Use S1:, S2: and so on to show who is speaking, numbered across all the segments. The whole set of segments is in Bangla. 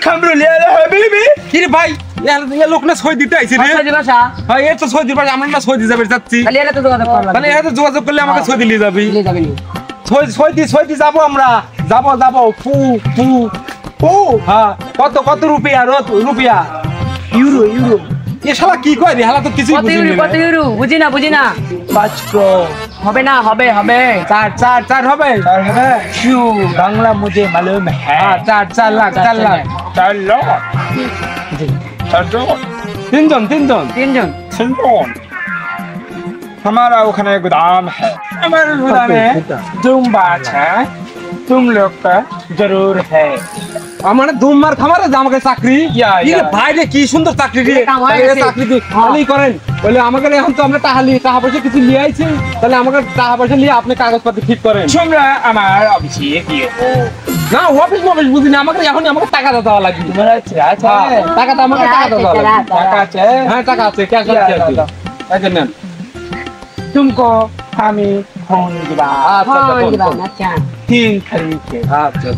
S1: الخمر يا حبيبي
S2: কি রে ভাই এ লোক না সই দিতে আইছে রে
S3: সৌদি ভাষা
S2: ভাই এ তো সই দিবার আমরা না সই দি যাবে যাচ্ছি
S3: খালি এর তো যোগাযোগ করা
S2: তাহলে
S3: লাগবে
S2: এত যোগাযোগ করলে আমাকে সই দিলি যাবি
S3: দিলে যাবে নি
S2: সই দি যাবো আমরা যাবো ফু ফু ও হ্যাঁ কত রুপিয়া রুপিয়া ইউরো এ শালা কি কয় রে হালা তো কিছুই
S3: কত
S2: বুঝিনি
S3: ইউরো কত ইউরো বুঝি না
S1: 5 crore
S3: হবে না হবে
S2: চার হবে
S1: क्यों बांग्ला मुझे मालूम है
S2: হ্যাঁ 4 লাখ
S1: 4 लाख 4 लाख
S2: তিনজন
S3: তিনজন
S1: सुन हमारा उखाने गोदाम है हमारे गोदाम में तुम बात है तुम लोग का जरूर है
S2: আমার দুমমার খামারে যে আমাকে চাকরি
S1: ইয়া।
S2: ভাই রে কি সুন্দর চাকরি রে
S3: কাম হয়ে
S2: এই
S3: গেছে।
S2: চাকরি ভালোই করেন বলে আমাকে এখন তো আমরা টাকা পয়সা কিছু নিয়ে আইছি তাহলে আমাকে টাকা পয়সা নিয়ে আপনি কাগজপত্র ঠিক করেন
S1: তোমরা আমার অফিসে গিয়ে
S2: না অফিস বুঝি না আমাকে টাকা দেওয়া লাগবে
S1: তোমার আছে
S2: হ্যাঁ, টাকাটা আমাকে টাকা দেওয়া লাগবে
S1: টাকা আছে
S2: হ্যাঁ টাকা আছে ক্যাশ আছে এই যে নেন
S1: तुमको আমি ফোন দিবা
S2: আচ্ছা
S3: হ্যাঁ
S2: ফোন,
S3: দিবা
S2: ফোন।
S3: আচ্ছা
S1: 3 তারিখে
S2: আচ্ছা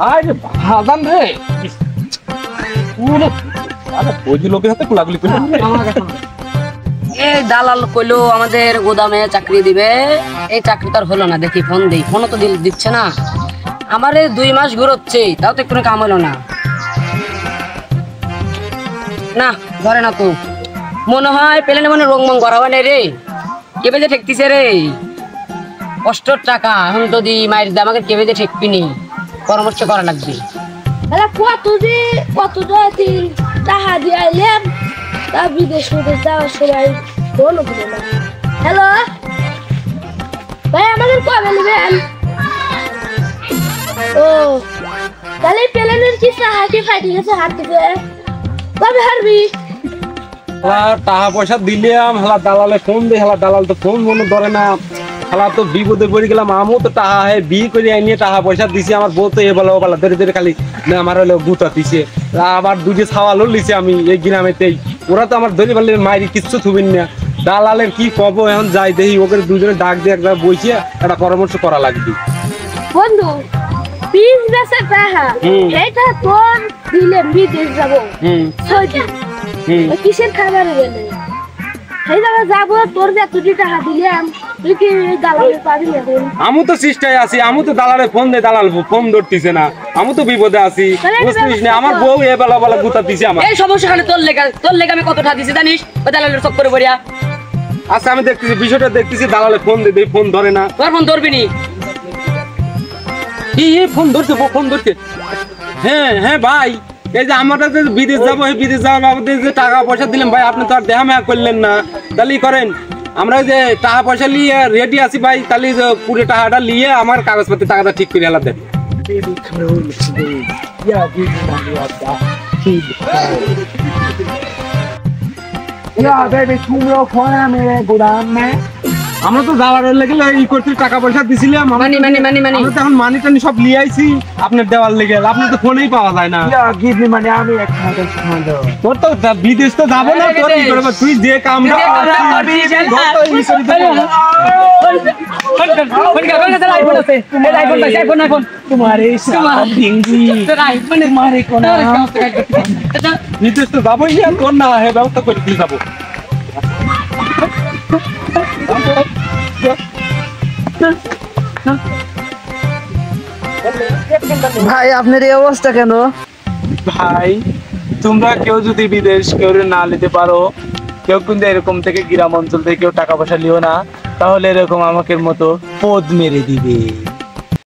S2: আরে ভাজান রে পুরো আরে ওই যে লোকের হাতে কোলাগুলি করে
S3: আমার কাছে এই দালাল কইলো আমাদের গোদামে চাকরি দিবে এই চাকরি তো আর হলো না দেখি ফোন দেই ফোনও তো দিচ্ছে না আমারে 2 মাস ঘুরোচ্ছে তাও তো কোনো কাম হলো না না ধরে না তো মনে হয় পেলে মনে রংমং করাবে না রে কেবে যে ঠেকতিছে রে কষ্টর টাকা এখন যদি মায়ের দাম আমাকে কেবে যে ঠেকবি নি পরামর্শ করা লাগবে
S4: তাহলে কত দিন টাকা দিয়ে আইলাম তা বিদেশ যাওয়ার সময় ফোনও দিল না হ্যালো ভাই আমাদের কবে নেবেন ও তাহলে প্লেনের কি টাকা ফাইটে গেছে হাত থেকে কবে হারবি
S2: টাকা পয়সা দিলাম হালা দালালে ফোন দে হালা দালাল তো ফোন মনে ধরে না হালা তো বিপদে পড়ে গেলাম আমিও তো টাকা বিয়ে করে আইনিয়ে টাকা পয়সা দিছি আমার বউ তো এ বলা ও বলা ধরে খালি না আমার হলো গুতা দিছে আবার দুটো ছাওয়ালও লিছে আমি এই গ্রামেতেই ওরা তো আমার ধরে বললে মায়ের কিচ্ছু থুবিন না দালালের কি কব এখন যাই দেখি ওকে দুজনে ডাক দিয়ে একবার বসিয়ে একটা পরামর্শ করা লাগবে
S4: বন্ধু পিস বেসে টাকা
S2: হুম।
S4: এটা তোর দিলে বিদেশ যাবো সৌদি কিসের খাবারে গেলে সেই জায়গায় যাবো তোর যে তুই টাকা দিলাম তুই কি দালালে পাবি এখন
S2: আমি তো চেষ্টায় আছি আমি তো দালালে ফোন দে দালাল ফোন ধরতেছে না আমি তো বিপদে আছি বুঝছিস না আমার বউ এ বেলা বেলা গুতা দিছে আমার
S3: এই সমস্যা খালি তোর লেগে আমি কত টাকা দিছি জানিস ওই দালালের চক্করে পড়িয়া
S2: আচ্ছা আমি দেখতেছি বিষয়টা দেখতেছি দালালে ফোন দে ফোন ধরে না
S3: তোর ফোন ধরবি নি
S2: কি ফোন ধরছে হ্যাঁ ভাই এই যে আমরা যে বিদেশ যাবো এই বিদেশ যাওয়ার বাবদে যে টাকা পয়সা দিলাম ভাই আপনি তো আর দেখা মেয়া করলেন না তাহলে করেন আমরা যে টাকা পয়সা নিয়ে রেডি আছি ভাই তাহলে পুরো টাকাটা নিয়ে আমার কাগজপত্র টাকাটা ঠিক করে হেলা দেন আমরা তো যাওয়ার লেগে ই করতে টাকা পয়সা দিছিলাম
S3: মানি
S2: আমরা তো এখন মানি টানি সব নিয়ে আইছি আপনার দেওয়ার লেগে আপনি তো ফোনেই পাওয়া যায় না তোর তো বিদেশ তো যাবো না তোর কি করবে তুই যে কামটা বিদেশ তো যাবোই না তোর না হে ব্যবস্থা করে দিয়ে যাবো
S5: ভাই আপনার এই অবস্থা কেন?
S1: ভাই তোমরা কেউ যদি বিদেশ কেউ না নিতে পারো কেউ কিন্তু এরকম থেকে গ্রাম অঞ্চল থেকে কেউ টাকা পয়সা লিও না তাহলে এরকম আমাকে মতো পদ মেরে দিবে